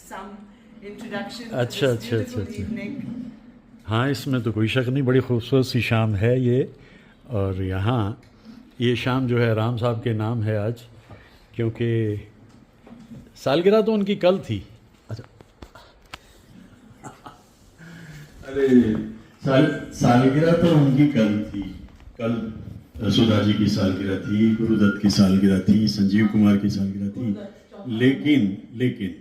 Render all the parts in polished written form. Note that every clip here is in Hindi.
अच्छा अच्छा अच्छा अच्छा। हाँ, इसमें तो कोई शक नहीं, बड़ी खूबसूरत सी शाम है ये। और यहाँ ये शाम जो है राम साहब के नाम है आज, क्योंकि सालगिरह तो उनकी कल थी। अच्छा, अरे सालगिरह तो उनकी कल थी। कल सुधा जी की सालगिरह थी, गुरुदत्त की सालगिरह थी, संजीव कुमार की सालगिरह थी। लेकिन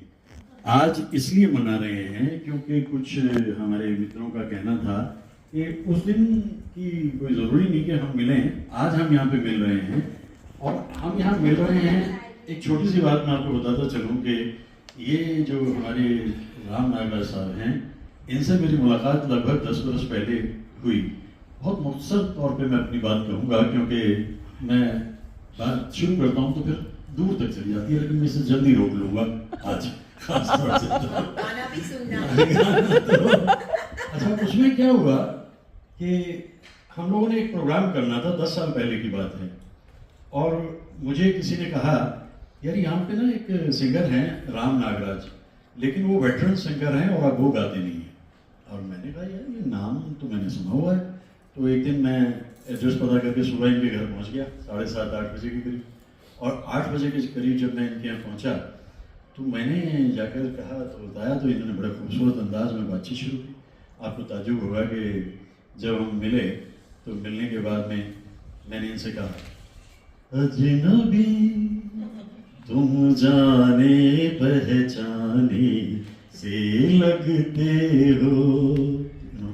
आज इसलिए मना रहे हैं क्योंकि कुछ हमारे मित्रों का कहना था कि उस दिन की कोई ज़रूरी नहीं कि हम मिलें, आज हम यहाँ पे मिल रहे हैं। और हम यहाँ मिल रहे हैं, एक छोटी सी बात मैं आपको बताता चलूँ कि ये जो हमारे राम नागराज साहब हैं, इनसे मेरी मुलाकात लगभग 10 बरस पहले हुई। बहुत मुख्तसर तौर पे मैं अपनी बात कहूँगा, क्योंकि मैं बात शुरू करता हूँ तो फिर दूर तक चली जाती है, लेकिन मैं इसे जल्दी रोक लूँगा आज खास तौर से। गाना भी सुनना। अच्छा, उसमें क्या हुआ कि हम लोगों ने एक प्रोग्राम करना था, 10 साल पहले की बात है। और मुझे किसी ने कहा, यार यहाँ पे ना एक सिंगर हैं राम नागराज, लेकिन वो वेटरन सिंगर हैं और अब वो गाते नहीं हैं। और मैंने कहा यार ये नाम तो मैंने सुना हुआ है। तो एक दिन मैं एड्रेस पता करके सुबह इनके घर पहुंच गया 7:30-8 बजे के करीब। और 8 बजे के करीब जब मैं इनके यहाँ पहुंचा तो मैंने जाकर कहा, तो बताया, तो इन्होंने बड़ा खूबसूरत अंदाज में बातचीत शुरू की। आपको ताज्जुब होगा कि जब हम मिले तो मिलने के बाद में मैंने इनसे कहा, अजनबी तुम जाने पहचाने से लगते हो।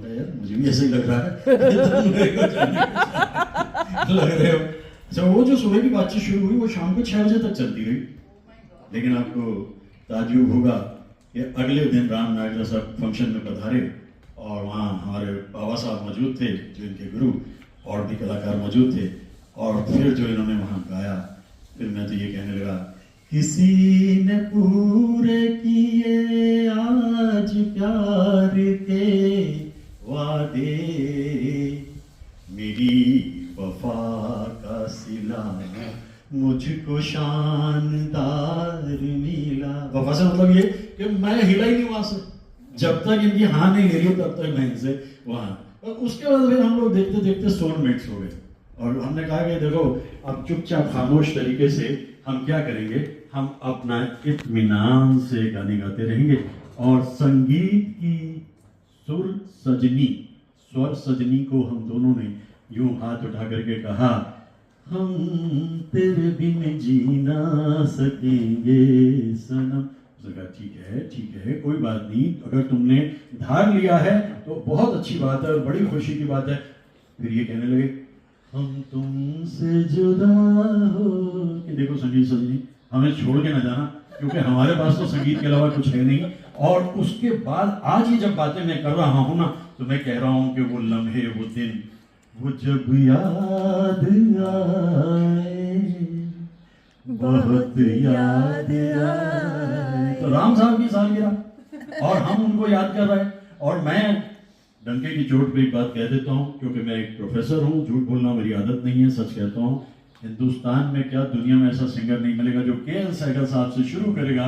यार मुझे भी ऐसे ही लग रहा है तुम मेरे को जाने पहचाने लग रहे हो। अच्छा, वो जो सुबह की बातचीत शुरू हुई वो शाम को 6 बजे तक चलती रही। लेकिन आपको ताज्जुब होगा कि अगले दिन राम नागराज साहब फंक्शन में पधारे और वहाँ हमारे बाबा साहब मौजूद थे, जो इनके गुरु, और भी कलाकार मौजूद थे। और फिर जो इन्होंने वहाँ गाया, फिर मैं तो ये कहने लगा, किसी ने पूरे किए आज प्यार के वादे, मेरी वफा का सिला मुझको शानदार मिला। वफा से मतलब ये कि मैं हिला ही नहीं वहां से, जब तक इनकी हाँ नहीं हिली तब तक मैं इनसे वहां। और उसके बाद फिर हम लोग देखते देखते सोलमेट्स हो गए। और हमने कहा कि देखो अब चुपचाप खामोश तरीके से हम क्या करेंगे, हम अपना इत्मीनान से गाने गाते रहेंगे। और संगीत की स्वर सजनी को हम दोनों ने यूं हाथ उठा करके कहा, हम तेरे बिन जी ना सकेंगे सनम। उसने कहा ठीक है कोई बात नहीं, अगर तुमने धार लिया है तो बहुत अच्छी बात है और बड़ी खुशी की बात है। फिर ये कहने लगे, हम तुमसे जुदा हो कि देखो संगीत सजनी हमें छोड़ के ना जाना, क्योंकि हमारे पास तो संगीत के अलावा कुछ है नहीं। और उसके बाद आज ये जब बातें मैं कर रहा हूँ ना, तो मैं कह रहा हूँ कि वो लम्हे, वो दिन, वो जब याद आए, बहुत याद आए। तो राम साहब की सालगिरह और हम उनको याद कर रहे हैं। और मैं डंके की चोट पे एक बात कह देता हूँ, क्योंकि मैं एक प्रोफेसर हूँ, झूठ बोलना मेरी आदत नहीं है, सच कहता हूँ। हिंदुस्तान में क्या दुनिया में ऐसा सिंगर नहीं मिलेगा जो के.एल. सहगल साहब से शुरू करेगा,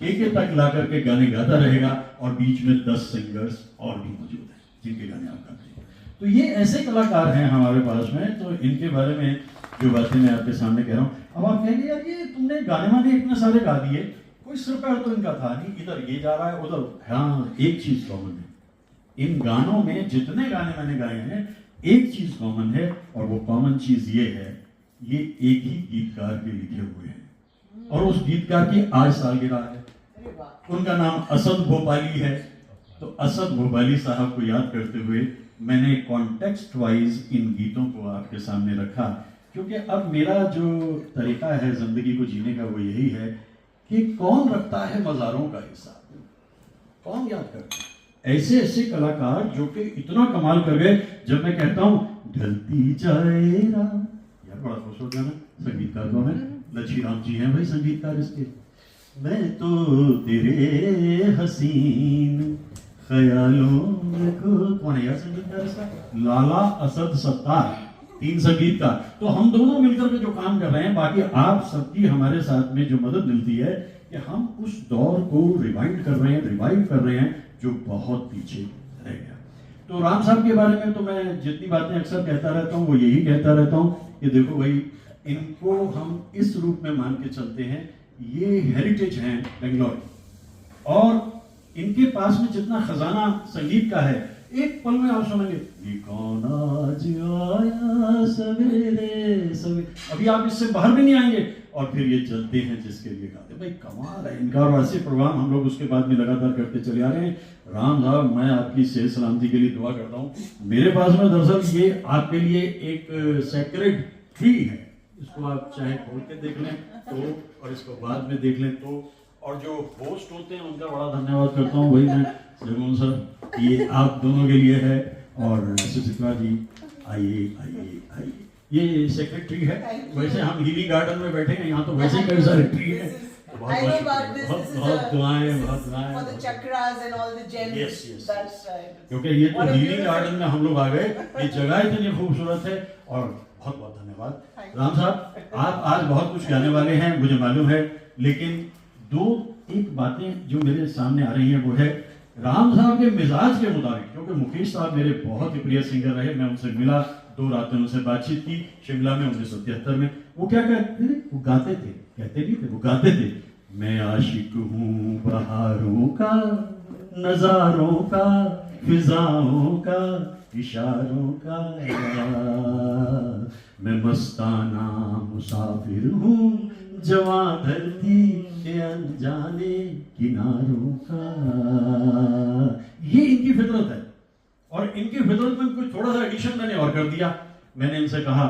के तक ला करके गाने गाता रहेगा, और बीच में 10 सिंगर्स और भी मौजूद हैं जिनके गाने आप गाते हैं। तो ये ऐसे कलाकार हैं हमारे पास में। तो इनके बारे में जो बातें मैं आपके सामने कह रहा हूँ, अब आप कहेंगे यार ये तुमने गाने वाने इतने सारे गा दिए, कोई सिर पैर तो इनका था नहीं, इधर ये जा रहा है उधर। हाँ, एक चीज कॉमन है इन गानों में, जितने गाने मैंने गाए हैं एक चीज कॉमन है, और वो कॉमन चीज ये है, ये एक ही गीतकार के लिखे हुए हैं। और उस गीतकार की आज सालगिरह है। उनका नाम असद भोपाली है। तो असद भोपाली साहब को याद करते हुए मैंने कॉन्टेक्स्ट वाइज इन गीतों को आपके सामने रखा, क्योंकि अब मेरा जो तरीका है जिंदगी को जीने का वो यही है कि कौन रखता है मज़ारों का हिसाब, कौन याद करता है ऐसे ऐसे कलाकार जो कि इतना कमाल कर गए। जब मैं कहता हूँ ढलती जाए रात, यार बड़ा खुश हो गया मैं। संगीतकार कौन है? लच्छी राम जी हैं भाई संगीतकार इसके। मैं तो तेरे हसीन ख्यालों को, कौन है यार संगीतकार इसका? लाला असद सत्तार, 3 संगीतकार। तो हम दोनों मिलकर के जो काम कर रहे हैं, बाकी आप सबकी हमारे साथ में जो मदद मिलती है, कि हम उस दौर को रिवाइंड कर रहे हैं, रिवाइव कर रहे हैं जो बहुत पीछे रह गया। तो राम साहब के बारे में तो मैं जितनी बातें अक्सर कहता रहता हूँ वो यही कहता रहता हूँ कि देखो भाई, इनको हम इस रूप में मान के चलते हैं, ये हेरिटेज हैं बेंगलोर, और इनके पास में जितना खजाना संगीत का है, एक पल में आप सुनेंगे ये कौन आज आया सवेरे सवेरे, अभी आप इससे बाहर भी नहीं आएंगे, और फिर ये चलते हैं जिसके लिए गाते। भाई कमाल है इनका, और ऐसे प्रोग्राम हम लोग उसके बाद में लगातार करते चले आ रहे हैं। राम साहब, मैं आपकी सेहत सलामती के लिए दुआ करता हूँ। मेरे पास में दरअसल ये आपके लिए एक सेक्रेड ट्री है, इसको आप चाहे खोल के देख लें तो, और इसको बाद में देख लें तो, और जो होस्ट होते हैं उनका बड़ा धन्यवाद करता हूँ। वही मैं जगमोहन सर, ये आप दोनों के लिए है, और सुचित्रा जी आइए आइए आइए, ये सेक्रेटरी है। वैसे हम हीलिंग गार्डन में बैठे हैं, यहाँ तो वैसे ही कई सारे ट्री है। I know about this. बहुत This is बहुत दुआएं, बहुत for the दुआएं। chakras and all the gems. Yes, yes, That's right. क्योंकि ये तो What a healing beautiful- garden में हम लोग आ गए, ये जगह इतनी खूबसूरत है, और बहुत बहुत धन्यवाद। राम साहब, आप आज बहुत कुछ गाने वाले हैं मुझे मालूम है, लेकिन दो एक बातें जो मेरे सामने आ रही हैं वो है राम साहब के मिजाज के मुताबिक, क्योंकि मुकेश साहब मेरे बहुत ही प्रिय सिंगर रहे, मैं उनसे मिला, 2 रातें उनसे बातचीत की शिमला में 1973 में। वो क्या कहते थे? वो गाते थे, कहते नहीं थे, वो गाते थे, मैं आशिक हूँ बहारों का, नजारों का, फिजाओं का, इशारों का, मैं मस्ताना मुसाफिर हूँ जवां धरती के अनजाने किनारों का। ये इनकी फितरत है, और इनकी फितरत में कुछ थोड़ा सा एडिशन मैंने और कर दिया। मैंने इनसे कहा,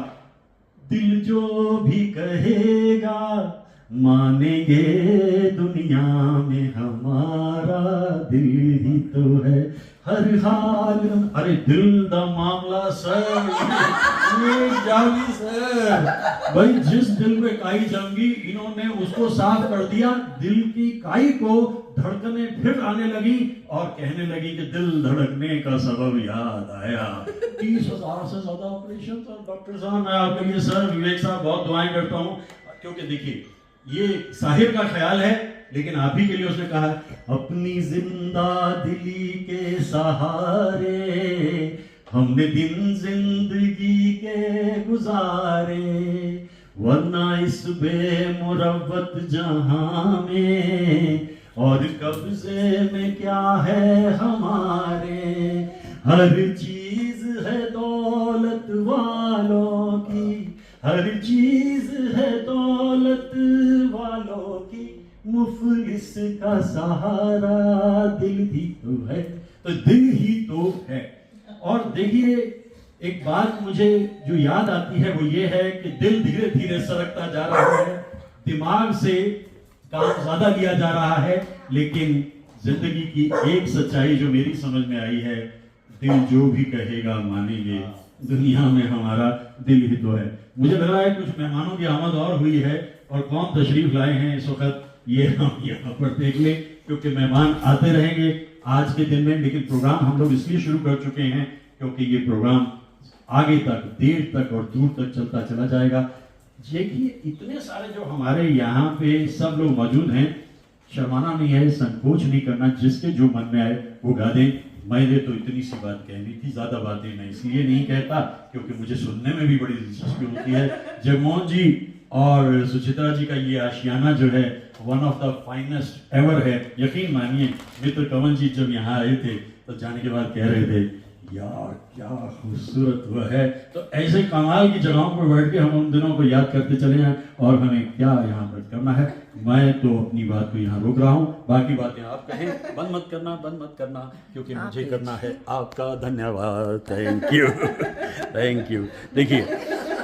दिल जो भी कहेगा मानेंगे, दुनिया में हमारा दिल ही तो है हर हाल। अरे दिल दा मामला सर, ये जावी सर, भाई जिस दिल में काई जमी, इन्होंने उसको साफ कर दिया। दिल की काई को धड़कने फिर आने लगी, और कहने लगी कि दिल धड़कने का सबब याद आया। 30,000 से ज्यादा ऑपरेशन। और डॉक्टर साहब, मैं आपके लिए सर विवेक साहब बहुत दुआएं करता हूँ, क्योंकि देखिए ये साहिर का ख्याल है, लेकिन आप ही के लिए उसने कहा, अपनी जिंदा दिली के सहारे हमने दिन जिंदगी के गुजारे, वरना इस बेमुरव्वत जहां में और कब्जे में क्या है हमारे। हर चीज है दौलत वालों की, हर चीज है दौलत वालों की, मुफलिस का सहारा दिल ही तो है। तो दिल ही तो है। और देखिए, एक बात मुझे जो याद आती है वो ये है कि दिल धीरे धीरे सरकता जा रहा है, दिमाग से काम ज्यादा लिया जा रहा है, लेकिन जिंदगी की एक सच्चाई जो मेरी समझ में आई है, दिल जो भी कहेगा मानेंगे, दुनिया में हमारा दिल ही तो है। मुझे लग रहा है कुछ मेहमानों की आमद और हुई है, और कौन तशरीफ लाए हैं इस वक्त ये हम यहाँ पर देख लें, क्योंकि मेहमान आते रहेंगे आज के दिन में। लेकिन प्रोग्राम हम लोग इसलिए शुरू कर चुके हैं क्योंकि ये प्रोग्राम आगे तक, देर तक और दूर तक चलता चला जाएगा। देखिए, इतने सारे जो हमारे यहाँ पे सब लोग मौजूद हैं, शर्माना नहीं है, संकोच नहीं करना, जिसके जो मन में आए वो गा दें। मैंने तो इतनी सी बात कहनी थी, ज्यादा बातें मैं इसलिए नहीं कहता क्योंकि मुझे सुनने में भी बड़ी दिलचस्पी होती है। जगमोहन जी और सुचित्रा जी का ये आशियाना जो है one of the finest ever है। यकीन मानिए, मित्र कंवल जी जब यहाँ आए थे तो जाने के बाद कह रहे थे, यार क्या खूबसूरत हुआ है। तो ऐसे कमाल की जगहों पर बैठ के हम उन दिनों को याद करते चले जाएं, और हमें क्या यहाँ पर करना है। मैं तो अपनी बात को यहाँ रोक रहा हूँ, बाकी बातें आप कहें। बंद मत करना, बंद मत करना, क्योंकि मुझे करना है आपका धन्यवाद। Thank you, thank you. देखिए,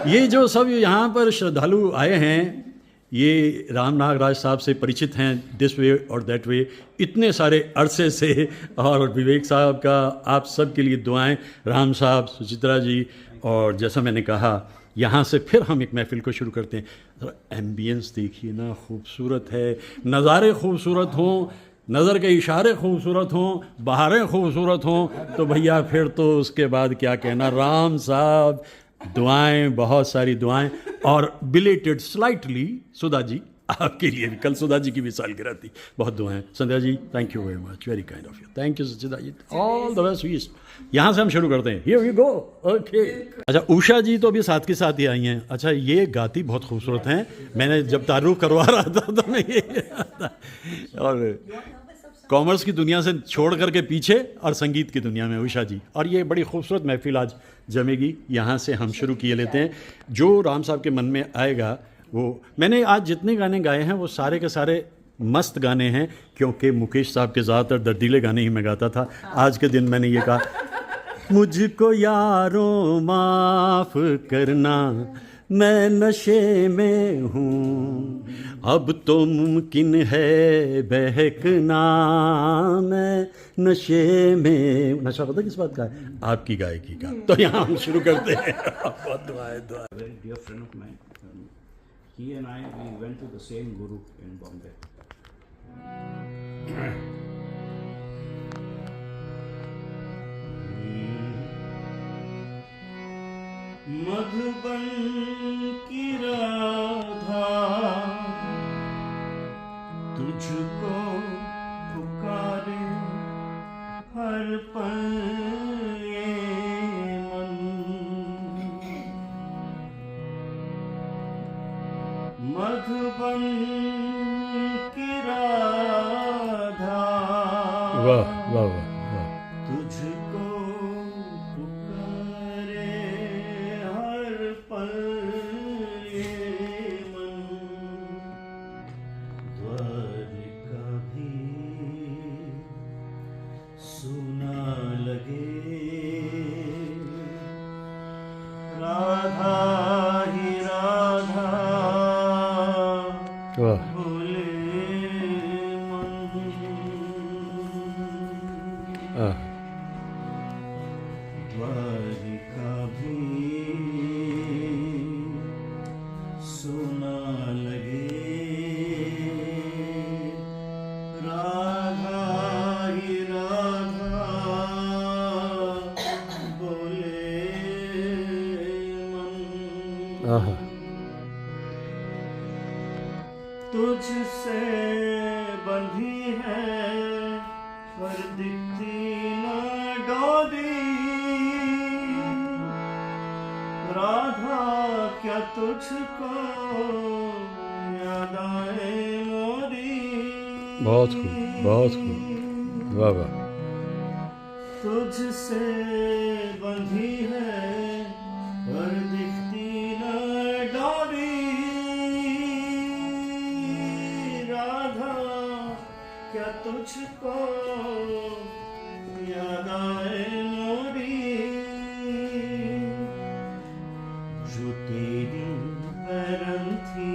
ये जो सब यहाँ पर श्रद्धालु आए हैं, ये राम नागराज साहब से परिचित हैं दिस वे और दैट वे, इतने सारे अरसे से। और विवेक साहब का आप सब के लिए दुआएं, राम साहब, सुचित्रा जी। और जैसा मैंने कहा, यहाँ से फिर हम एक महफिल को शुरू करते हैं। एम्बियंस देखिए ना, खूबसूरत है, नज़ारे खूबसूरत हों, नज़र के इशारे खूबसूरत हों, बहारें खूबसूरत हों, तो भैया फिर तो उसके बाद क्या कहना। राम साहब, दुआएं, बहुत सारी दुआएं। और बिलेटेड स्लाइटली सुधा जी, आपके लिए भी कल सुधा जी की भी सालगिरह थी, बहुत दुआएं। Sandhya ji thank you very much, very kind of you, thank you Sachida ji, all the best wish. यहाँ से हम शुरू करते हैं, हियर वी गो, ओके। अच्छा उषा जी तो अभी साथ के साथ ही आई हैं। अच्छा ये गाती बहुत खूबसूरत हैं, मैंने जब तारुफ करवा रहा था तो मैं ये और कॉमर्स की दुनिया से छोड़ करके पीछे और संगीत की दुनिया में उषा जी, और ये बड़ी खूबसूरत महफिल आज जमेगी। यहाँ से हम शुरू किए लेते हैं, जो राम साहब के मन में आएगा वो। मैंने आज जितने गाने गाए हैं वो सारे के सारे मस्त गाने हैं, क्योंकि मुकेश साहब के ज़्यादातर दर्दीले गाने ही मैं गाता था। आज के दिन मैंने ये कहा, मुझको यारों माफ़ करना, मैं नशे में हूँ, अब तो मुमकिन है बहकना, मैं नशे में। नशा पता किस बात का है? आपकी गायकी का। तो यहाँ हम शुरू करते हैं। बहुत दुआएं दुआ। Very dear friend of mine. He and I, we went to the same guru in Bombay. Madhuban की राधा तुझको पुकारे हर पल ये मन, मधुबन की राधा वाह वाह वाह वाह। तुझको पुकारे हर पल ये मन, द्वारिका भी सुना लगे, राधा ही राधा वाह बोले मन। आह, द्वारिका भी सुना लगे, राधा ही राधा बोले मन। आह, तुझसे बंधी है पर दिखती न डोरी, राधा क्या तुझको याद आए मोरी। बहुत खूब बहुत खूब, वाह वाह। तुझसे बंधी है पर दिखती न डोरी, राधा क्या तुझको याद आए मोरी। जो तेरी बरन थी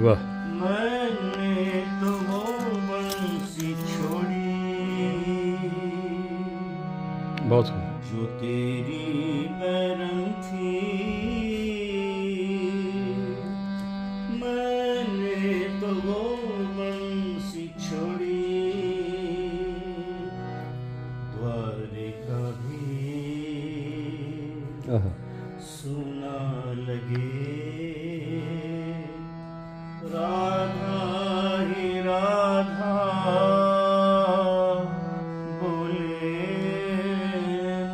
वाह मैंने तो वो बंसी छोड़ी, बहुत खूब। जो तेरी बरन थी मैंने तो वो बंसी छोड़ी, द्वारिका भी आह, सुना लगे, राधा ही राधा बोले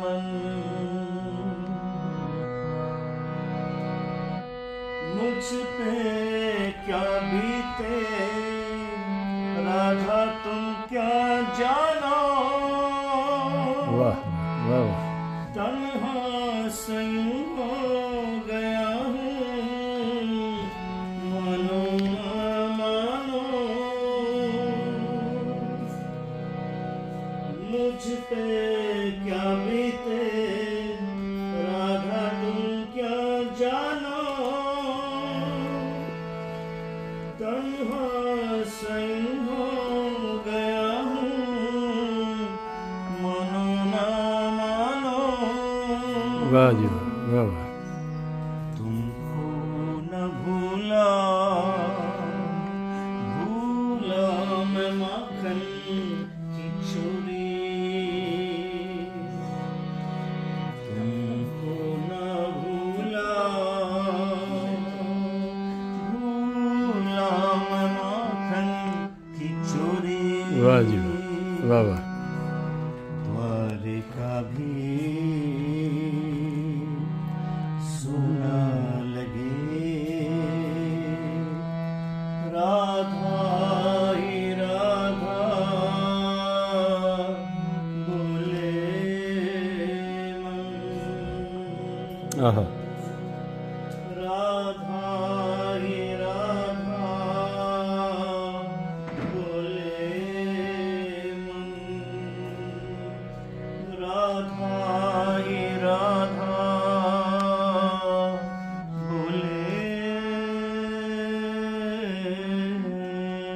मन। मुझ पे क्या बीते राधा तुम क्या जानो, वाह वाह वाह। तन्हा संग हो गया हूँ, मानो न मानो। मुझ पे क्या बीते राधा तुम क्या जानो, तन्हा संग हो गया हूँ, मानो न मानो। वाह जी वाह वाह। तुमको न भूला भूला मैं माखन की चोरी, तुमको न भूला वाह जी वाह, वाह वाह। द्वारिका भी सुना लगे, राधा ही राधा बोले मन। आहा, राधा ही राधा बोले मन, राधा ही राधा बोले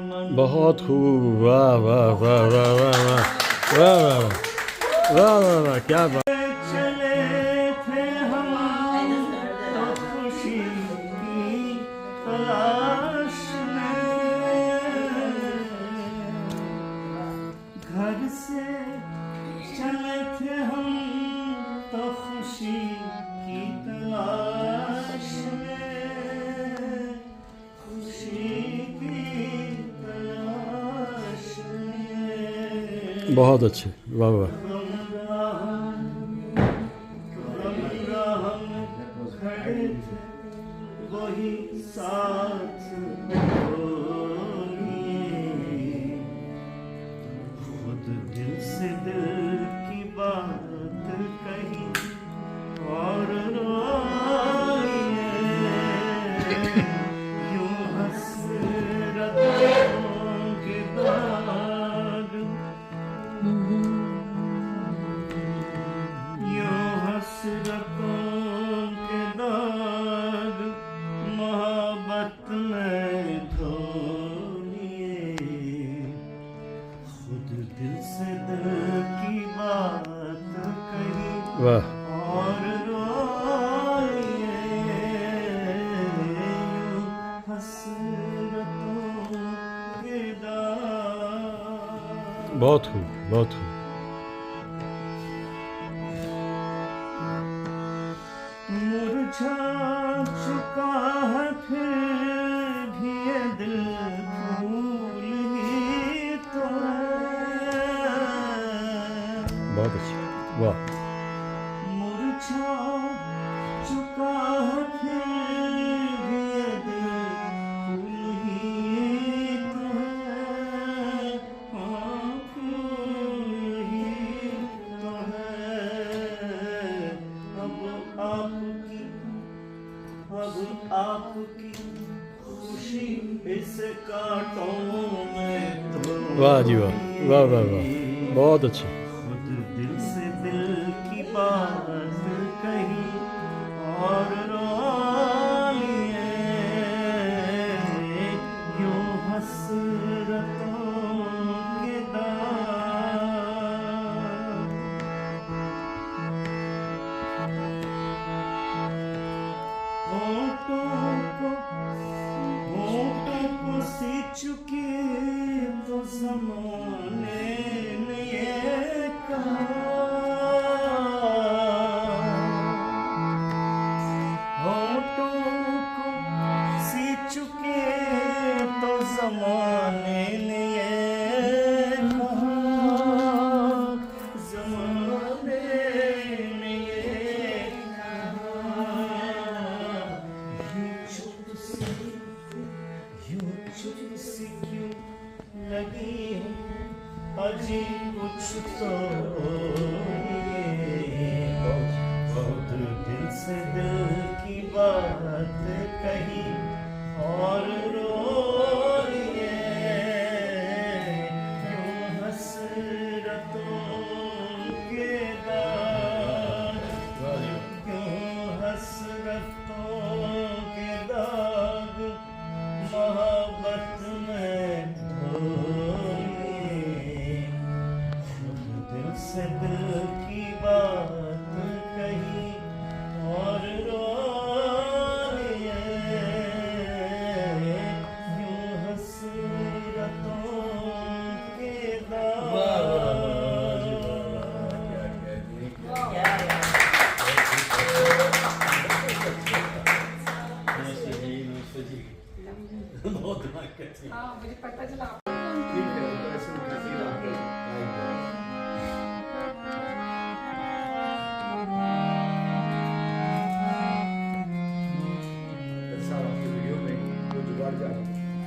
मन। बहुत खूब, वाह वाह वाह वाह वाह वाह वाह वाह वाह वाह वाह, क्या बात। चले थे हम तो खुशी की तलाश में, घर से चले थे हम तो खुशी की तलाश में, खुशी की तलाश में। बहुत अच्छे, वाह वाह। खड़े थे वही साथ बोलिए, खुद दिल से दिल की बात कही और रोइए, यूं हसरतों के दाग, यूं हसरतों के दाग मोहब्बत में धोलिए, खुद दिल से दिल की बात कही वाह, और रोइए, यूं हसरतों के दाग। बहुत खूब, बहुत खूब। मुरझा चुका है फिर भी ये दिल फूल ही तो है, बहुत अच्छे, वाह। मुरझा चुका है फिर भी ये दिल फूल ही तो है, हाँ फूल ही तो है। अब आपकी खुशी इस कांटों में तो वाह जी वाह, वाह वाह वाह, बहुत अच्छे। खुद दिल से दिल की बात कही और रोइए, यूं हसरतों के दाग। होठों को सी चुके तो ज़माने ने ये कहा, होठों को सी चुके तो ज़माने ने ये कहा, ज़माने ने ये कहा, यूं चुप सी क्यों लगी हो अजी कुछ तो ये, बहुत दिल से दिल की बात कही और रोइए, यूं हसरतों के दाग, क्यों हसरतों के दाग मोहब्बत में धोलिए, खुद दिल से दिल की बात कही और रोइए, यूं हंस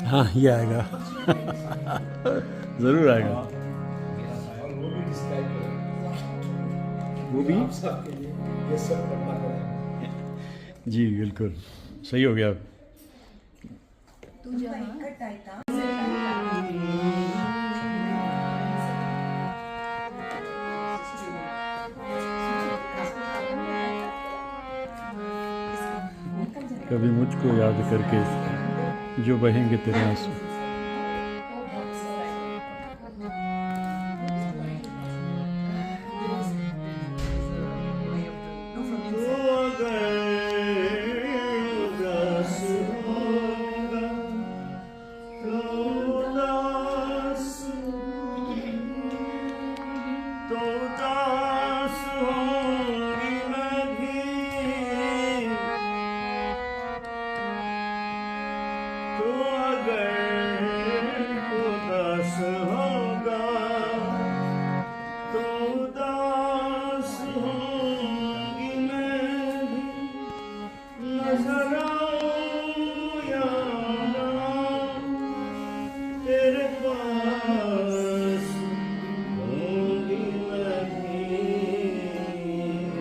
हाँ ये आएगा ज़रूर आएगा। और वो भी डिस्क्राइब करें, वो भी आप सबके लिए ये सब पढ़ना पड़ा। जी बिल्कुल सही हो गया। कभी मुझको याद करके जो बहेंगे तेरे आंसू।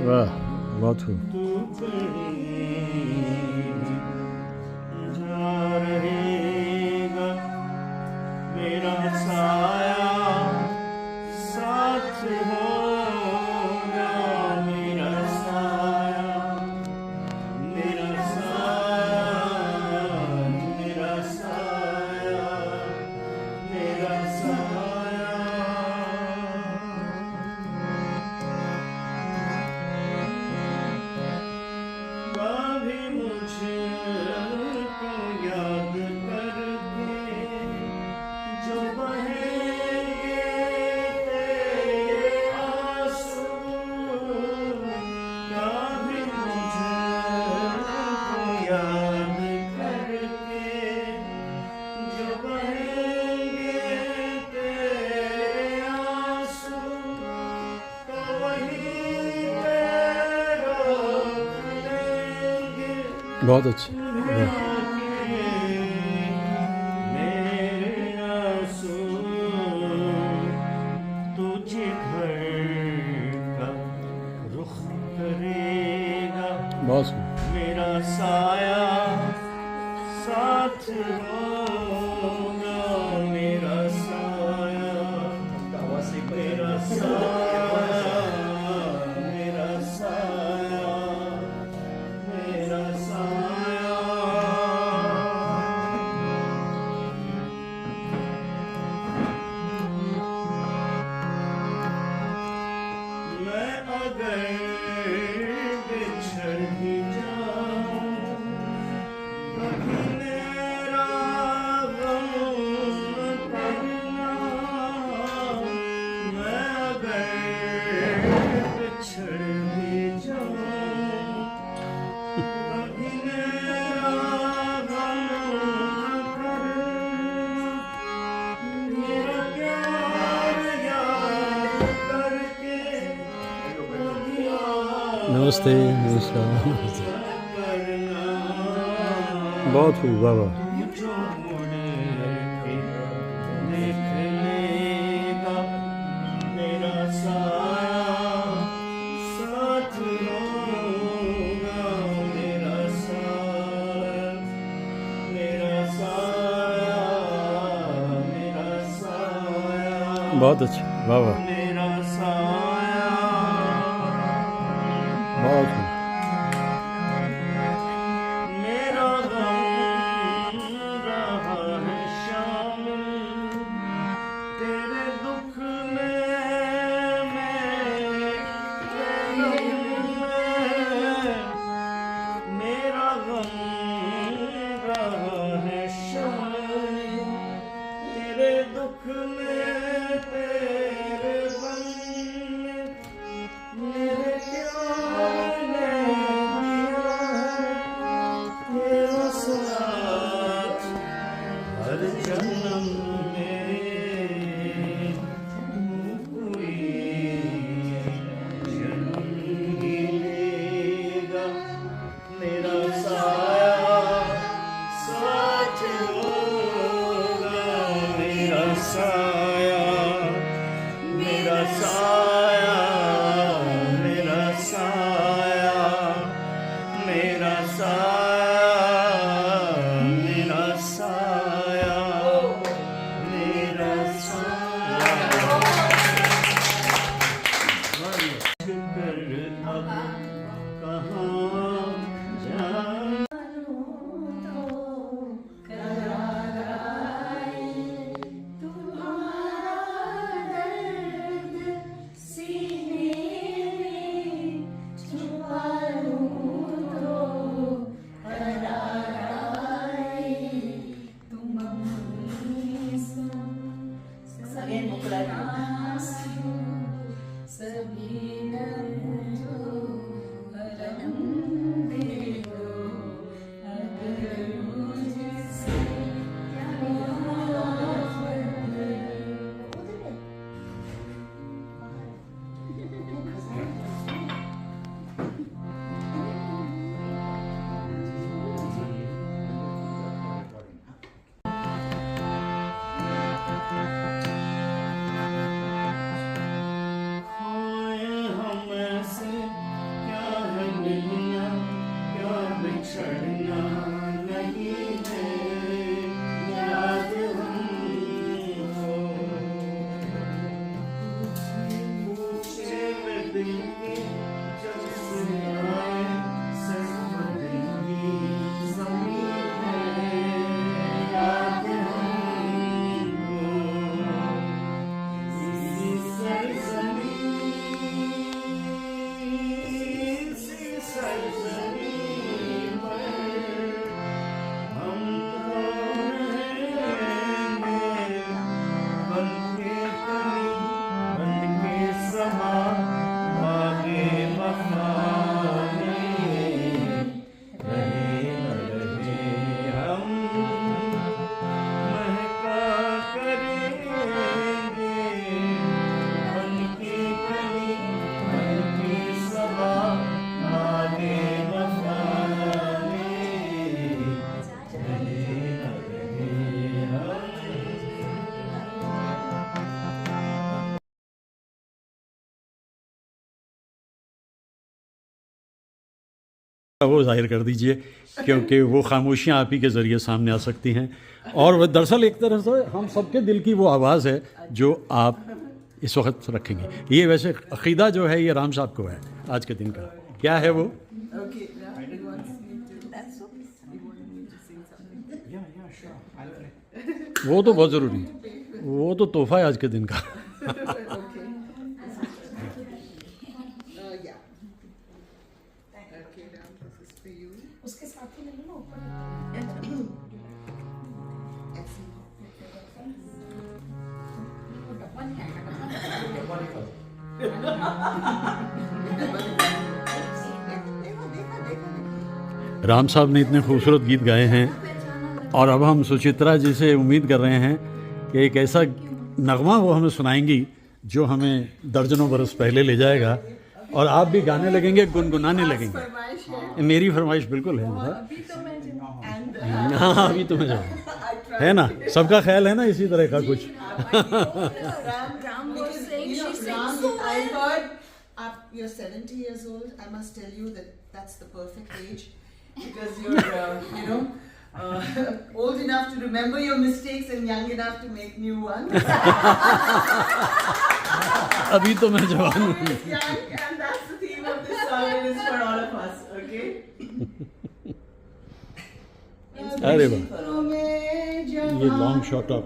वाह बहुत खूब। मेरा साया साथ होगा, मेरा साया, मेरा साया, मेरा साया, मेरा साया। कभी मुझको याद करके जो बहेंगे तेरे आंसू, कभी मुझको याद करके जो बहेंगे तेरे आंसू, तो वहीं पे रोक देंगे बहुत अच्छे वाह। मेरे आंसू तुझे घर का रुख करेगा, बहुत खूब। मेरा साया साथ होगा, मेरा साया, मेरा साया, मेरा साया, मेरा साया। मैं अगर बिछड़ भी जाऊं, कभी मेरा गम न करना। मैं अगर बिछड़ भी जाऊं, कभी मेरा गम न करना। मेरा प्यार याद करके कभी नमस्ते नमस्कार करना। बहुत खूब वाह वाह। जो मुड़ के देख लेगा, मेरा साया साथ होगा, मेरा साया, मेरा साया, मेरा साया, बहुत अच्छे वाह वाह मेरा साया। बहुत खूब। मेरा गम रहा है शामिल तेरे दुख में, मेरे गम में। मेरा गम रहा है शामिल तेरे दुख में, तेरे गम में। मेरे प्यार ने Again, Mukula. हमसे क्या है मिलना, क्या बिछड़ना नहीं है, याद हमको पूछे में दिल के जब से आए सिर्फ दिल की ज़मीन है, याद हमको इसी सरज़मीन पर हम तो रहेंगे, बन के कली, बन के समा, आगे वफ़ा में रहे न रहे हम, महका करेंगे, बन के कली, बन के समा, आगे वफ़ा में रहे न रहे हम। वो जाहिर कर दीजिए, क्योंकि वो खामोशियाँ आप ही के ज़रिए सामने आ सकती हैं। और वह दरअसल एक तरह से हम सबके दिल की वो आवाज़ है जो आप इस वक्त रखेंगे। ये वैसे अक़ीदा जो है ये राम साहब को है आज के दिन का। क्या है वो? Okay, Ram, you want me to? That's okay. You wanted me to sing something? Yeah, sure. I'll play. वो तो बहुत ज़रूरी है, वो तो तोहफ़ा है आज के दिन का। Okay. Yeah. Okay, Ram, this is for you. उसके साथ ही ले लो ऊपर वो डब्बा नहीं आएगा राम साहब ने इतने खूबसूरत गीत गाए हैं और अब हम सुचित्रा जी से उम्मीद कर रहे हैं कि एक ऐसा नगमा वो हमें सुनाएंगी जो हमें दर्जनों बरस पहले ले जाएगा और आप भी गाने लगेंगे, गुनगुनाने लगेंगे। फरमाइश है। मेरी फरमाइश बिल्कुल है। अभी तो मैं and हाँ, अभी तो मैं जाऊँ, है ना? सबका ख्याल है ना इसी तरह का कुछ। Ram was saying you know, she Ram, sings so I heard you're 70 years old. I must tell you that that's the perfect age because you're old enough to remember your mistakes and young enough to make new ones. अभी तो मैं जवान हूँ। Young, and that's the theme of this song. It is for all of us. Okay. अरे वाह, ये ये लॉन्ग शॉट ऑफ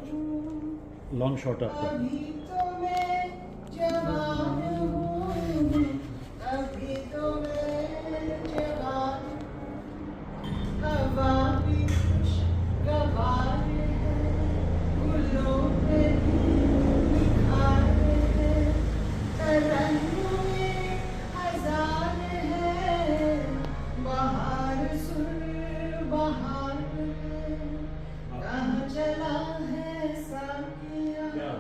अभी तो मैं जवान हूँ, अभी तो मैं जवान, हवा भी खुशगवार है, फूलों पे निखार है, तरन्नुम में हजार है, बहार सुर बहार है, कहाँ चला है साकिया,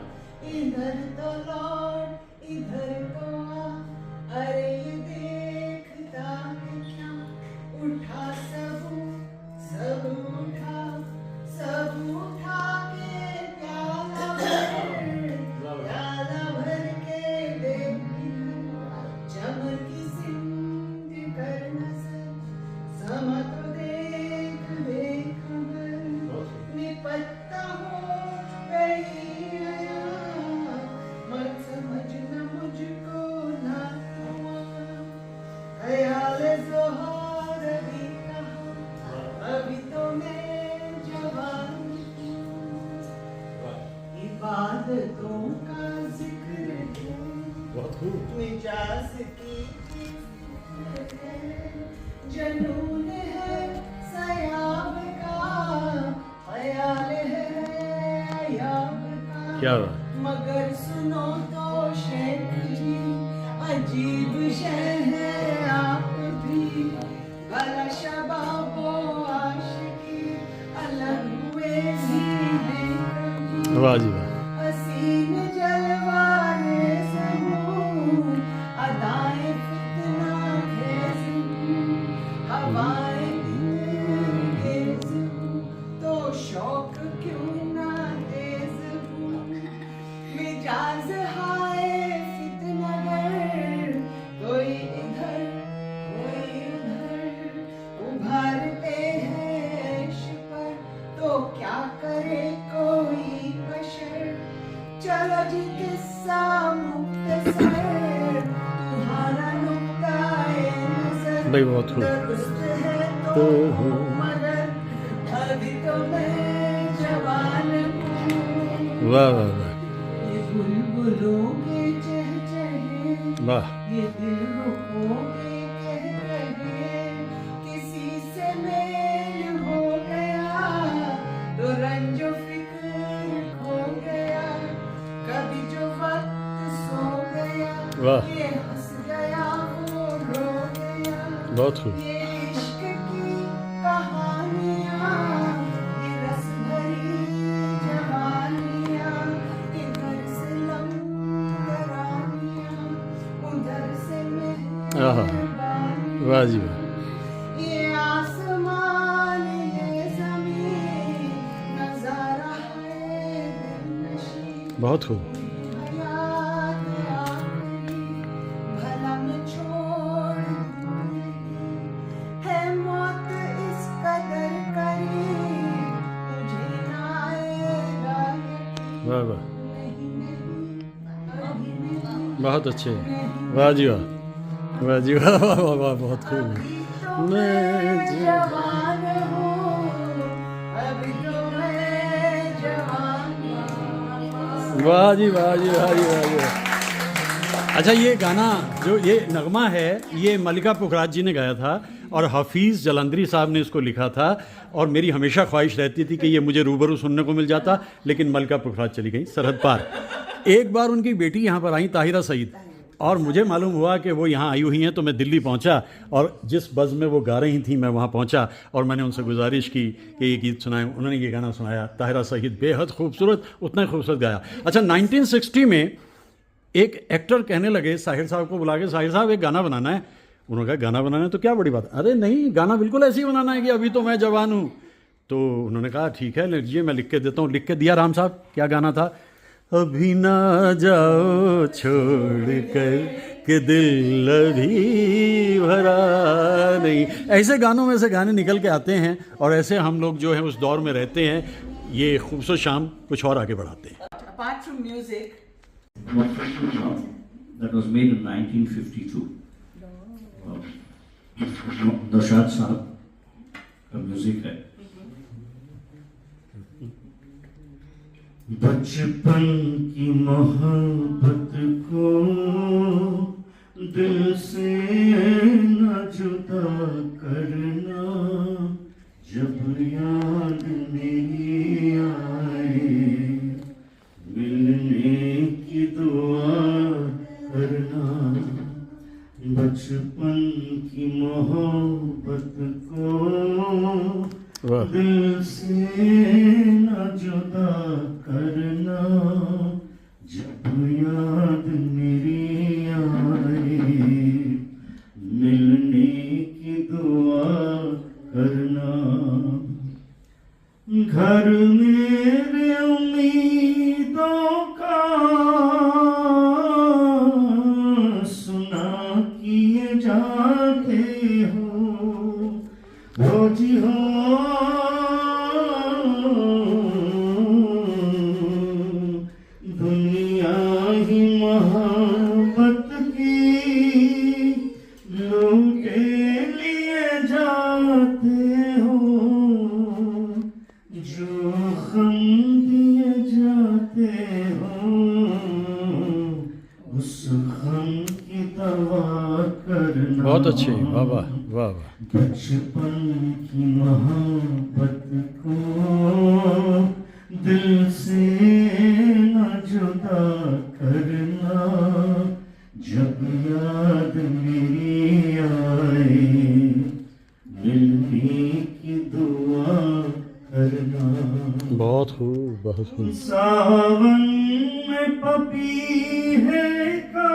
इधर तो लौट इधर तो आ, अरे ये देखता है क्या, उठा सब उठा के प्याला भर के देखी चमकी सिंध कर नजर, समा तो देख खबर, निपत्ता हो गई आया, मत समझना मुझको ना हुआ, ख्याल ज़ोहर भी कहा, अभी तो मैं जवान हूँ, इबादतों का जिक्र है, मिजाज की फिक्र है, जनून है सयाब का, ख्याल है अयाब का, क्या बात। मगर सुनो तो शेख जी, अजीब शह है आप भी, भला शबाबो आशिकी अलग हुए भी हैं कभी। वाह जी वाह। हसीन जलवाए समूह, अदाएं फितना खेज हूँ, हवाएं तेज हूँ, तो शौक क्यों ना तेज हूँ। मिजाज हाय फितनागर, कोई इधर कोई उधर, उभरते हैं इश्क पर, तो क्या करे कोई बशर। चलो जी किस्सा मुख्तसर, तुम्हारा नुक्ता-ए नज़र भाई बहुत खूब। दुरुस्त है तो हो मगर, अभी तो मैं जवान हूँ। वाह वाह वाह ये बुलबुलों के चहचहे, वाह। ये दिल रुकों के कह कहे, किसी से मेल हो गया तो रंजो फिक्र खो गया। कभी जो वक्त सो गया, वाह। ये हंस गया वो रो गया। बहुत खूब। ये इश्क की कहानियाँ, ये रस भरी जवानियाँ, इधर से लम्बरानियाँ, उधर से आहा। मेहरबानियाँ। वाह जी वाह। ये आसमान ये ज़मीन, नज़ारा है दिलनशी। बहुत खूब। हयात आखिरी, भला मैं छोड़ दूँ यही, है मौत इस कदर करीब, मुझे ना आएगा यकीन। वाह वाह। नहीं नहीं अभी नहीं, बहुत अच्छे। वाह जी वाह। वाह जी वाह वाह वाह वाह बहुत खूब। अभी तो मैं जवान हूँ, अभी तो मैं जवान हूँ। वाह जी वाह जी वाह जी वाह जी वाह। अच्छा ये गाना जो ये नगमा है ये मल्लिका पुखराज जी ने गाया था और हफीज़ जलंधरी साहब ने इसको लिखा था। और मेरी हमेशा ख्वाहिश रहती थी कि ये मुझे रूबरू सुनने को मिल जाता, लेकिन मल्लिका पुखराज चली गई सरहद पार। एक बार उनकी बेटी यहाँ पर आई ताहिरा सईद, और मुझे मालूम हुआ कि वो यहाँ आई हुई हैं, तो मैं दिल्ली पहुँचा और जिस बज़ में वो गा रही थी मैं वहाँ पहुँचा और मैंने उनसे गुजारिश की कि ये गीत सुनाएं। उन्होंने ये गाना सुनाया। ताहिरा सईद बेहद खूबसूरत, उतना ही खूबसूरत गाया। अच्छा 1960 में एक एक्टर कहने लगे साहिर साहब को बुला के, साहिर साहब एक गाना बनाना है। उन्होंने कहा गाना बनाना है तो क्या बड़ी बात है। अरे नहीं, गाना बिल्कुल ऐसे ही बनाना है कि अभी तो मैं जवान हूँ। तो उन्होंने कहा ठीक है लीजिए मैं लिख के देता हूँ। लिख के दिया राम साहब। क्या गाना था? अभी ना जाओ छोड़ कर कि दिल अभी भरा नहीं। ऐसे गानों में से गाने निकल के आते हैं और ऐसे हम लोग जो है उस दौर में रहते हैं। ये खूबसूरत शाम कुछ और आगे बढ़ाते हैं। Apart from music, That was made in 1952. Naushad साहब का म्यूजिक है। बचपन की मोहब्बत को दिल से न जुदा करना, जब याद नहीं आए मिलने की दुआ करना। बचपन की मोहब्बत को वाह। दिल से न जुदा करना, जब याद मेरी आए मिलने की दुआ करना। घर मेरे उम्मीदों का सुना किए जाते हो जी हो। दुनिया ही मोहब्बत की लूटे लिए जाते हो, जो हम दिए जाते हो उस हम की दवा करना। बहुत अच्छे। वाह वाह वाह वाह। बचपन की मोहब्बत को दिल से न जुदा करना जब याद मेरी आए, मिलने की दुआ करना। बहुत खूब, बहुत खूब। सावन में पपीहे का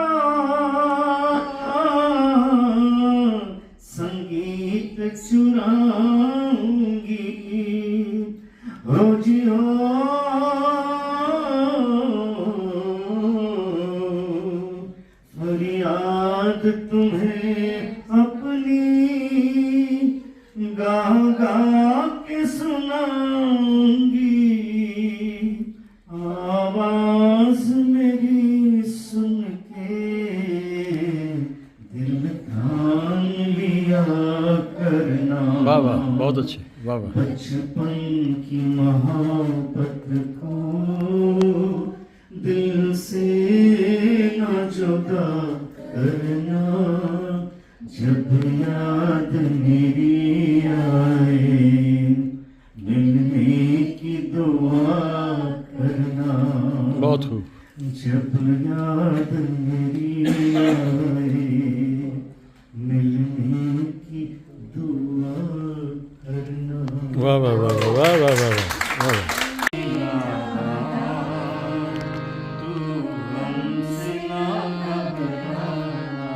संगीत चुराऊंगी, हो जी हो फरियाद तुम्हें अपनी गा गा के सुनाऊंगी, आवाज मेरी सुन के दिल थाम लिया करना। वाह वाह, बहुत अच्छे, वाह वाह। बचपन की मोहब्बत को दिल से न जुदा करना, जब याद मेरी आए, मिलने की दुआ करना। बहुत खूब। जब याद मेरी आए, मिलने की दुआ करना। वाह वाह वाह वाह वाह वाह वाह वाह। तू हमसे ना घबराना,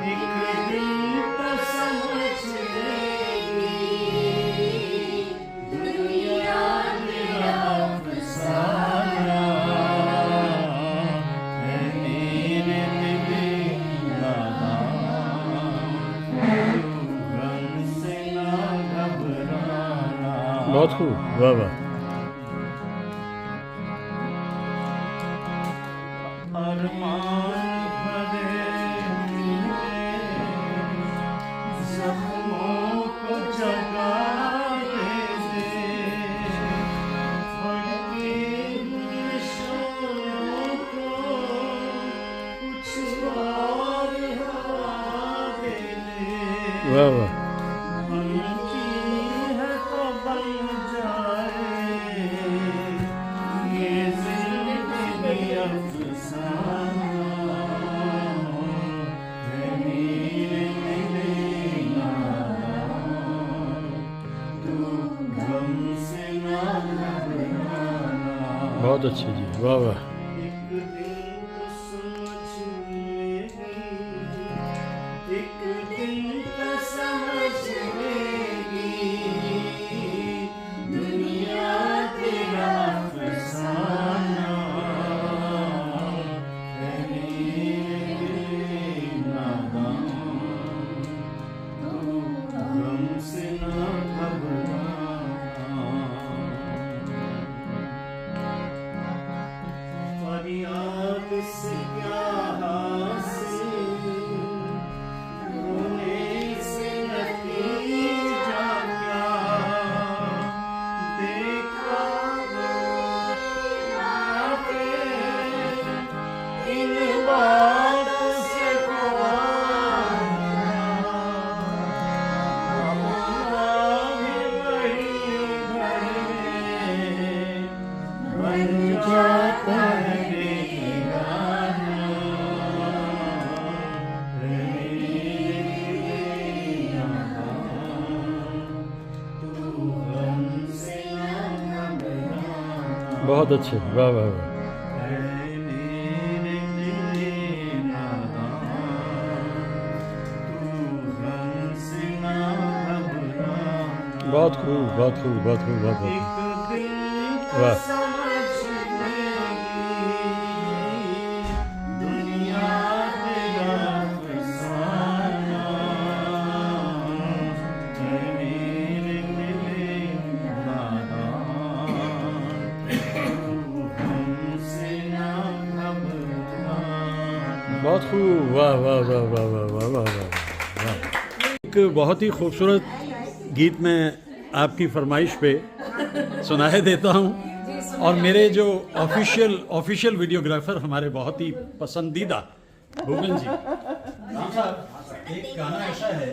एक दिन तो समझ लेगी, दुनिया मेरा अफसाना है, मेरे दिल नादान। तू हमसे ना घबराना। बहुत खूब, वाह वाह। अरमान भरे जख्मों को जगा दे, फटके हुए शोरों को कुछ और हवा दे दे। वाह वाह। बनती है तो बन जाए ये जिंदगी अफसाना है, मेरे दिल नादान। तू गम से ना घबराना। बहुत अच्छे जी, वाह वाह। एक दिन तो समझ लेगी, एक दिन तो समझ लेगी, दुनिया तेरा अफसाना है, मेरे दिल नादान। तू गम से ना घबराना। फरियाद से क्या हासिल, रोने से नतीजा क्या, देखा आके इन बातों से बन जाता है बेगाना, तू हमसे ना घबराना। बहुत अच्छे, वाह वाह वाह। मेरे दिल नादान, तू हमसे ना घबराना। बहुत खूब, बहुत खूब, बहुत खूब, बहुत खूब। एक दिन तो वाह। समझ लेगी, दुनिया तेरा अफसाना है, मेरे दिल नादान। तू हमसे ना घबराना। बहुत खूब, वाह वाह वाह वाह वाह वाह वाह वाह वाह। एक बहुत ही खूबसूरत गीत में आपकी फरमाइश पे सुनाए देता हूँ, और मेरे जो ऑफिशियल वीडियोग्राफर हमारे बहुत ही पसंदीदा भूपेन जी। राम साहब, एक गाना ऐसा है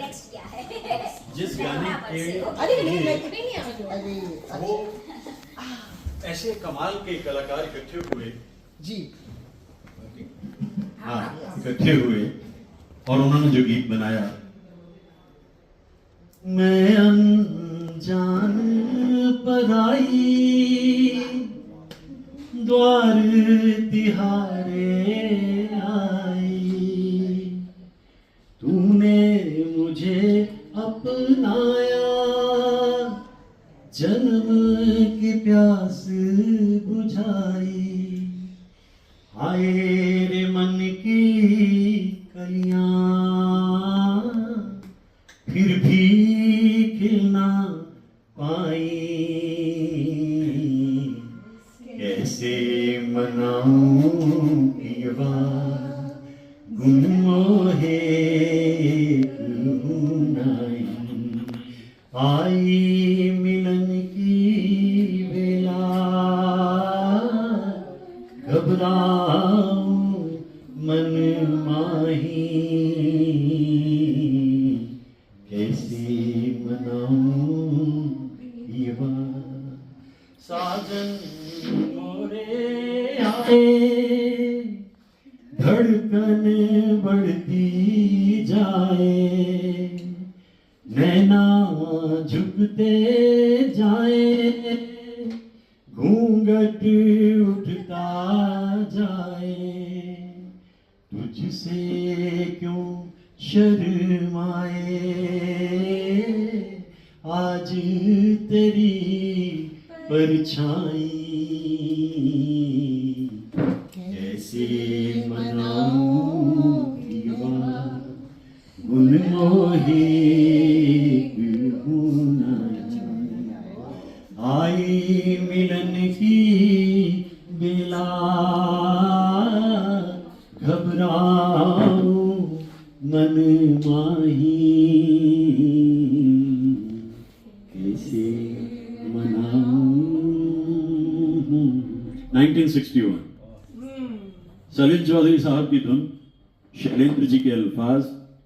जिस गाने के अरे नहीं, नहीं आ जाओ। अरे वो ऐसे कमाल के कलाकार इकट्ठे हुए जी हाँ इकट्ठे हुए और उन्होंने जो गीत बनाया, मैं अनजान पर आई द्वार तिहारे आई, तूने मुझे अपनाया जन्म की प्यास बुझाई, आए रे मन की कलियां फिर भी खिलना पाई, कैसे मनाऊं पीवा गुन मोहे गुनाई, आई मिलन की बेला घबराऊं मन माही, कैसे मनाऊं पीवा साजन मोरे आए धड़कन बढ़ती जाए, नैना झुकते जाए घूंघट उठता जाए, तुझसे क्यों शर्माए आज तेरी परछाई, कैसे मनाऊं पीवा गुन मोही गुनाई, आई मिलन की बेला घबराऊं मन माही, कैसे मनाऊं। 1961 सलील चौधरी साहब की धुन, शैलेंद्र जी के अल्फाज,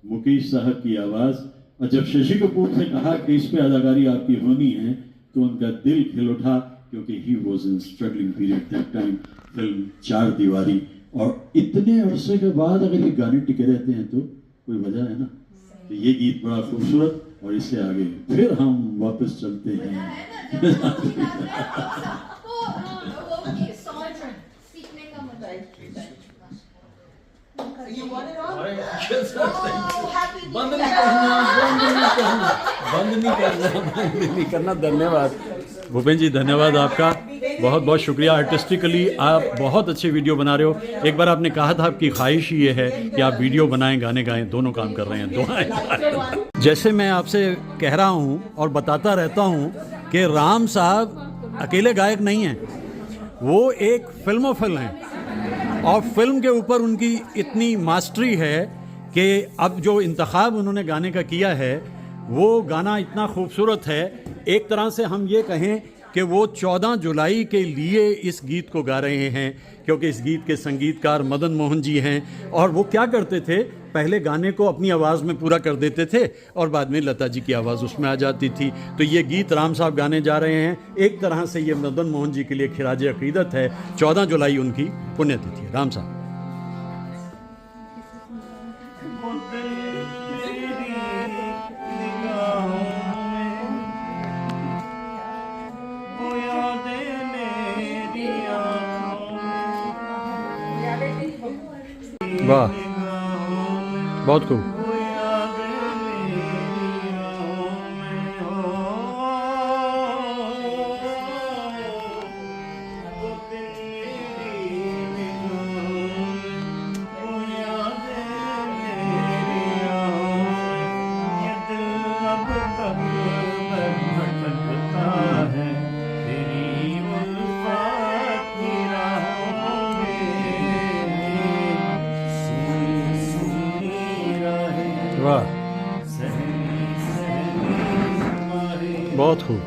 मुकेश साहब की आवाज, और जब शशि कपूर से कहा कि इस पे अदाकारी आपकी होनी है तो उनका दिल खिल उठा, क्योंकि he was in struggling period that time. Film चार दीवारी, और इतने अरसे के बाद अगर ये गाने टिके रहते हैं तो कोई वजह है ना। तो ये गीत बड़ा खूबसूरत, और इससे आगे फिर हम वापस चलते हैं। You want it on? बंद happy नहीं करना, बंद नहीं करना। धन्यवाद भूपेन जी, धन्यवाद आपका, बहुत बहुत शुक्रिया। आर्टिस्टिकली आप बहुत अच्छे वीडियो बना रहे हो। एक बार आपने कहा था आपकी ख्वाहिश ये है कि आप वीडियो बनाएं, गाने गाएं, दोनों काम कर रहे हैं, दुआएं। जैसे मैं आपसे कह रहा हूँ और बताता रहता हूँ कि राम साहब अकेले गायक नहीं हैं, वो एक फिल्मोफिल हैं, और फिल्म के ऊपर उनकी इतनी मास्टरी है कि अब जो इंतखाब उन्होंने गाने का किया है वो गाना इतना खूबसूरत है। एक तरह से हम ये कहें कि वो 14 जुलाई के लिए इस गीत को गा रहे हैं, क्योंकि इस गीत के संगीतकार मदन मोहन जी हैं, और वो क्या करते थे, पहले गाने को अपनी आवाज़ में पूरा कर देते थे और बाद में लता जी की आवाज़ उसमें आ जाती थी। तो ये गीत राम साहब गाने जा रहे हैं। एक तरह से ये मदन मोहन जी के लिए खिराज अकीदत है। 14 जुलाई उनकी पुण्यतिथि है। राम साहब। वाह, बहुत खूब। वाह, बहुत खूब।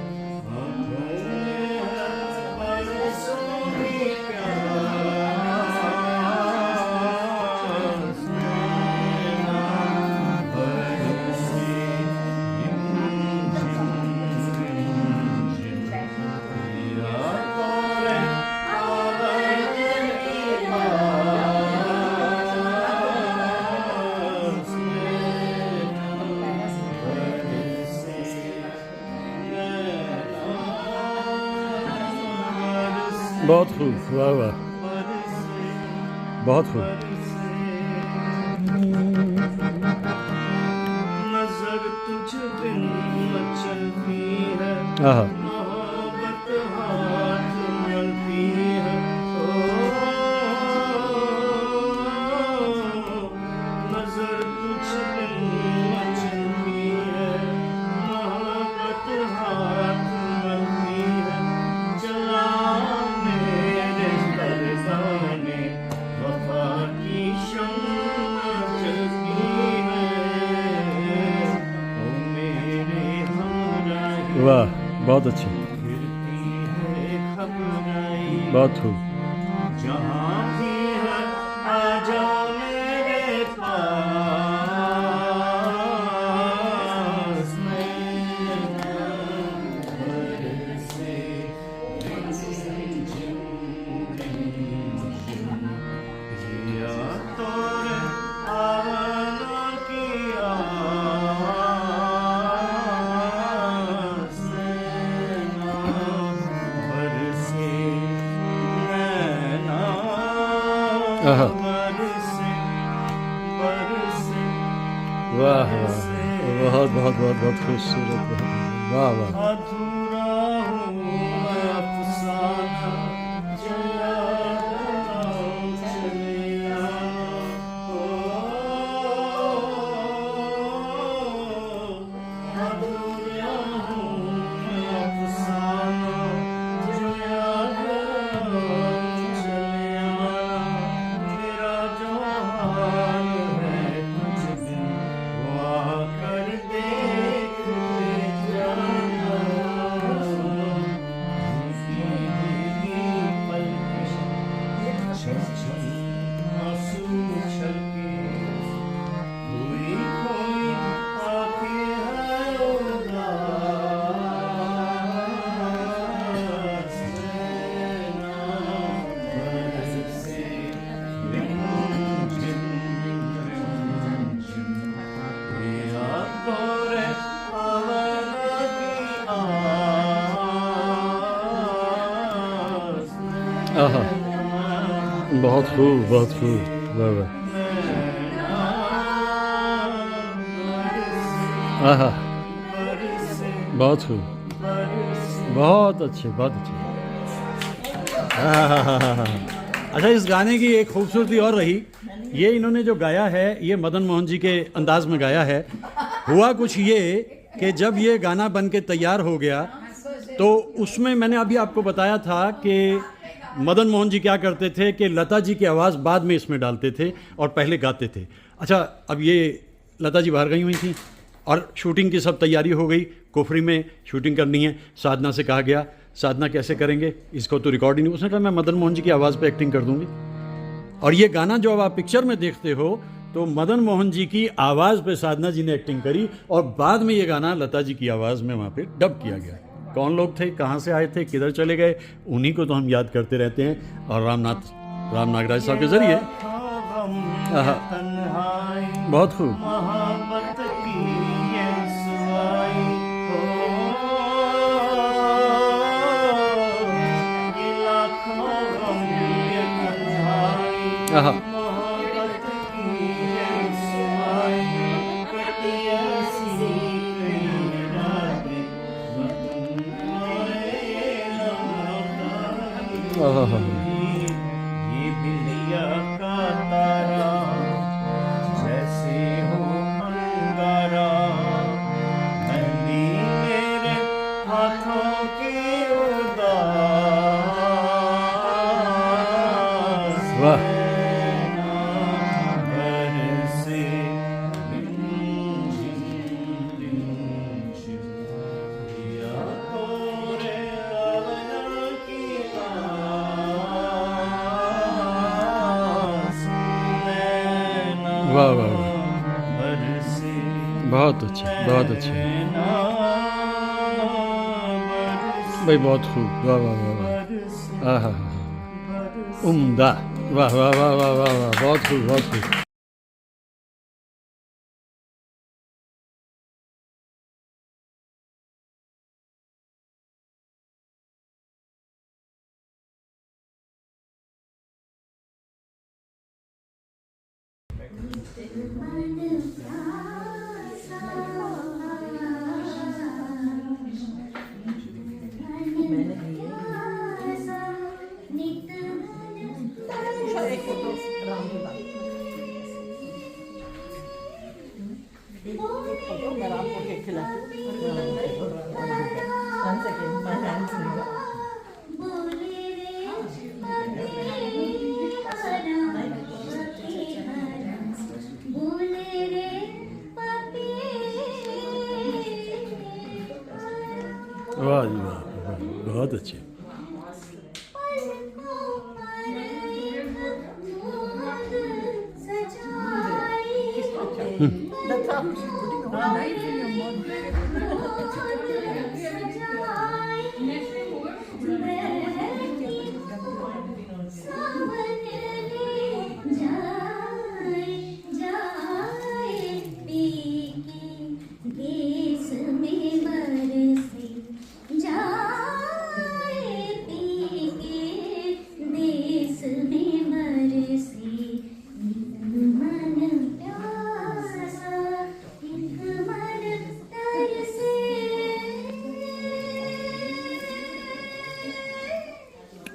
बहुत खूब, वाह वाह, बहुत खूब। नजर तुझ बिन चलती है, आहा, मोहब्बत हाथ मलती है। ओ, नजर तुझ बिन चलती है, मोहब्बत हाथ मलती है। चला मेरे फरजाने वफा की शम्मा जलती है। ओ मेरे हमराही वाह, बहुत अच्छे, फिरती है खबराई, बहुत खूब। जहाँ भी है आ जाओ मेरे पास। नैना बरसे रिमझिम रिमझिम, जिया तोरे आना की आस। नैना बरसे, नैना आहा, बरसे बरसे वाह वाह, बहुत बहुत बहुत बहुत खूबसूरत, बहुत वाह वाह। अधूरा हुआ अफसाना, चला चले आना। ओ, अधूरा हुआ अफसाना, चला चले आना। मेरा जो हाल है कुछ दिन वो आकर देख ले जाना। भीगी भीगी पलकें छम छम आंसू छलके, कोई कोई आंखें हैं उदास। नैना बरसे रिमझिम रिमझिम, पिया तोरे आना की आस। आहा, बहुत खूब, बहुत खूब, वाह वाह। आहा, बहुत खूब, बहुत अच्छे, बहुत अच्छे। आहा, अच्छा, इस गाने की एक खूबसूरती और रही, ये इन्होंने जो गाया है ये मदन मोहन जी के अंदाज में गाया है। हुआ कुछ ये कि जब ये गाना बन के तैयार हो गया तो उसमें मैंने अभी आपको बताया था कि मदन मोहन जी क्या करते थे कि लता जी की आवाज़ बाद में इसमें डालते थे और पहले गाते थे। अच्छा, अब ये लता जी बाहर गई हुई थी और शूटिंग की सब तैयारी हो गई, कुफरी में शूटिंग करनी है। साधना से कहा गया, साधना कैसे करेंगे इसको, तो रिकॉर्ड ही नहीं। उसने कहा मैं मदन मोहन जी की आवाज़ पे एक्टिंग कर दूंगी। और ये गाना जो अब आप पिक्चर में देखते हो तो मदन मोहन जी की आवाज़ पे साधना जी ने एक्टिंग करी और बाद में ये गाना लता जी की आवाज़ में वहाँ पे डब किया गया। कौन लोग थे, कहाँ से आए थे, किधर चले गए, उन्हीं को तो हम याद करते रहते हैं। और राम नागराज साहब के जरिए। आहा, बहुत खूब, मोहब्बत की ये रसवाई हो, ये लाखों गम ये तन्हाई। आहा, मोहब्बत की ये रसवाई, कटी ऐसी कई रातें, न तुम आए न बताई। आहा, ये बिंदिया का तारा जैसे हो अंगारा, मेहंदी मेरे हाथों की उदास। वाह, नैना बरसे रिमझिम रिमझिम, दिया तोरे आना की आस। नैना वाह वाह वाह, बरसे, बहुत अच्छे, बहुत अच्छे नैना बरसे, भाई, बहुत खूब, वाह वाह वाह वाह, बरसे, आहा, बरसे। उम्दा, वाह वाह वाह वाह वाह वाह, बहुत खूब, बहुत खूब। एक फोटो राम के बाद एक फोटो मैं राम को केक खिलाती हूँ 1 second my hands नहीं वाह जी वाह वाह, बहुत अच्छे। That's how she's putting a whole knife in your mouth.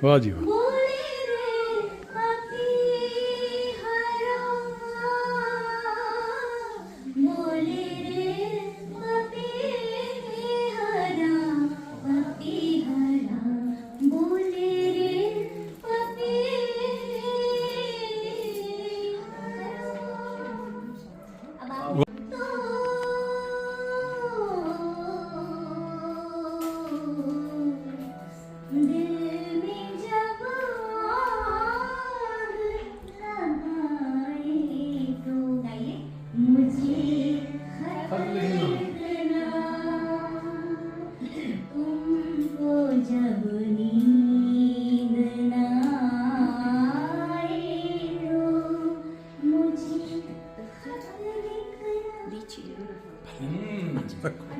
वाह जी वाह।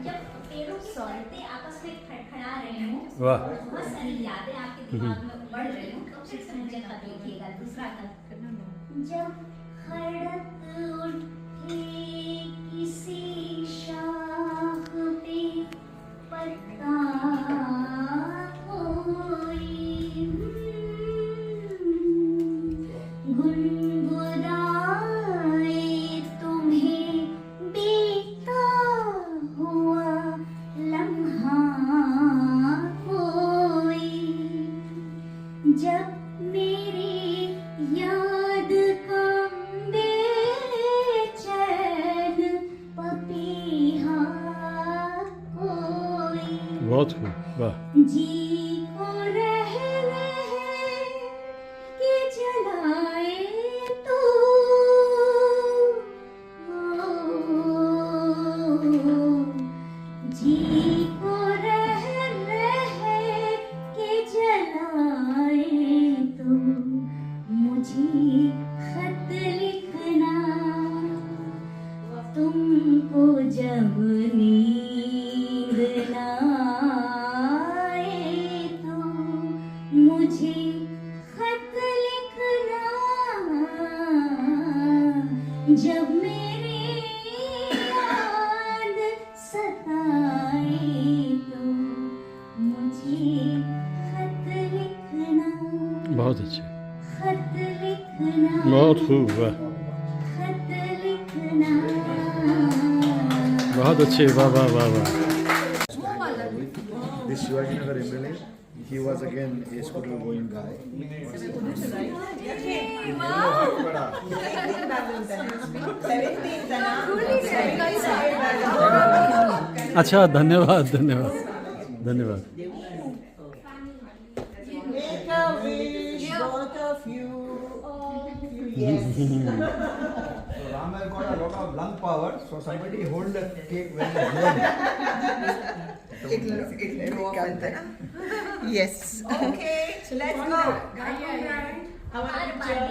जब पेड़ों की सौरतें आपस में खड़खड़ा रही हों, वाह। बहुत सारी यादें आपके दिमाग में बढ़ रही हों, तो फिर से मुझे खत लिखिएगा। दूसरा खत, जब खड़क उठे किसी शाख पे पत्ता कोई गुनगुनाए तुम्हें बीता हुआ लम्हा कोई, जब मेरी याद का बेचैन पपीहा कोई, बहुत खूब, वाह। जी को रहने के जलाए तो जी को रहने के जलाए तो मुझे खत लिखना, तुमको जब नींद न आए तो मुझे खत लिखना, जब मेरी याद सताए तो मुझे खत लिखना, बहुत अच्छे, खत लिखना, बहुत खूब, वाह। खत लिखना। बहुत अच्छे, वाह वाह वाह वाह। This Shivaji Nagar MLA, he was again a scooter going guy. अच्छा, धन्यवाद धन्यवाद धन्यवाद। Make a wish, both of you. Yes. Ram has got a lot of lung power, so somebody hold the cake when it's blown. It'll go up and Yes. Okay, so let's go. हर बार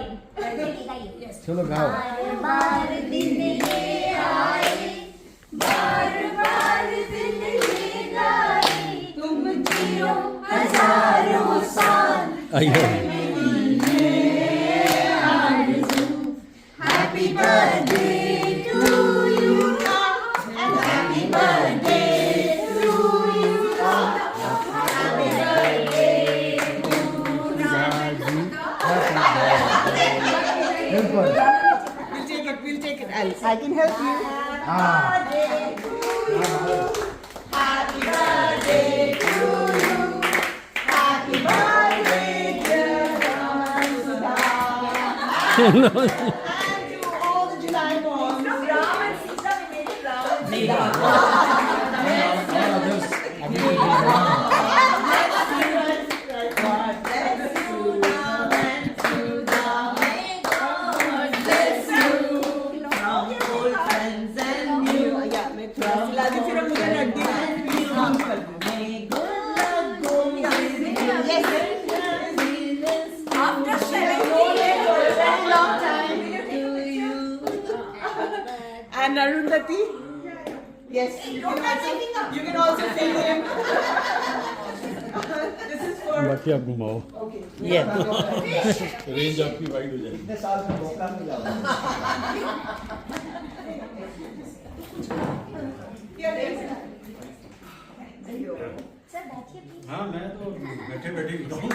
दिन, yes. चलो गाओ। बार बार दिन ये आए, बार बार दिन ये गाए, तुम जियो हजारों साल, आइए। Aarzoo, happy birthday We'll take it. I can help you. Happy birthday to you. Happy birthday, dear Ramasuda. And to all the July moms. Ram and Sita, we made it Ram and Sita. And Arundhati? Yes. You can also sing him. This is for. बाकी आप घुमाओ, Okay. Yeah. रेंज आपकी वाइड हो जाएगी। इतने साल में धोखा मिला हुआ। सर बैठिए प्लीज हाँ मैं तो बैठे बैठे ही बताऊँ।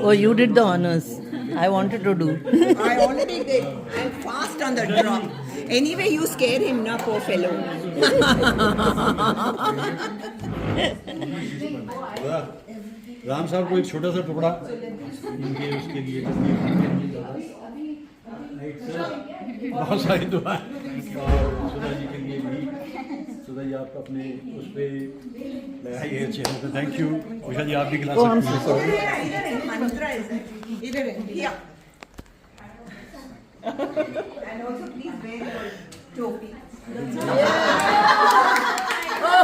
Oh, you did the honors. I wanted to do. I already did. I'm fast on the draw. Anyway, you scared him, na, poor fellow. Ram साहब को एक छोटा सा टुकड़ा इनके उसके लिए बहुत सारी दुआएं और सुधा जी के लिए भी। सुधा जी आप अपने उस पर लगाइए चेहरे पे। Thank you. उषा जी आप भी खिला सकती हैं। Mantra is it? Here. And also please wear your topi.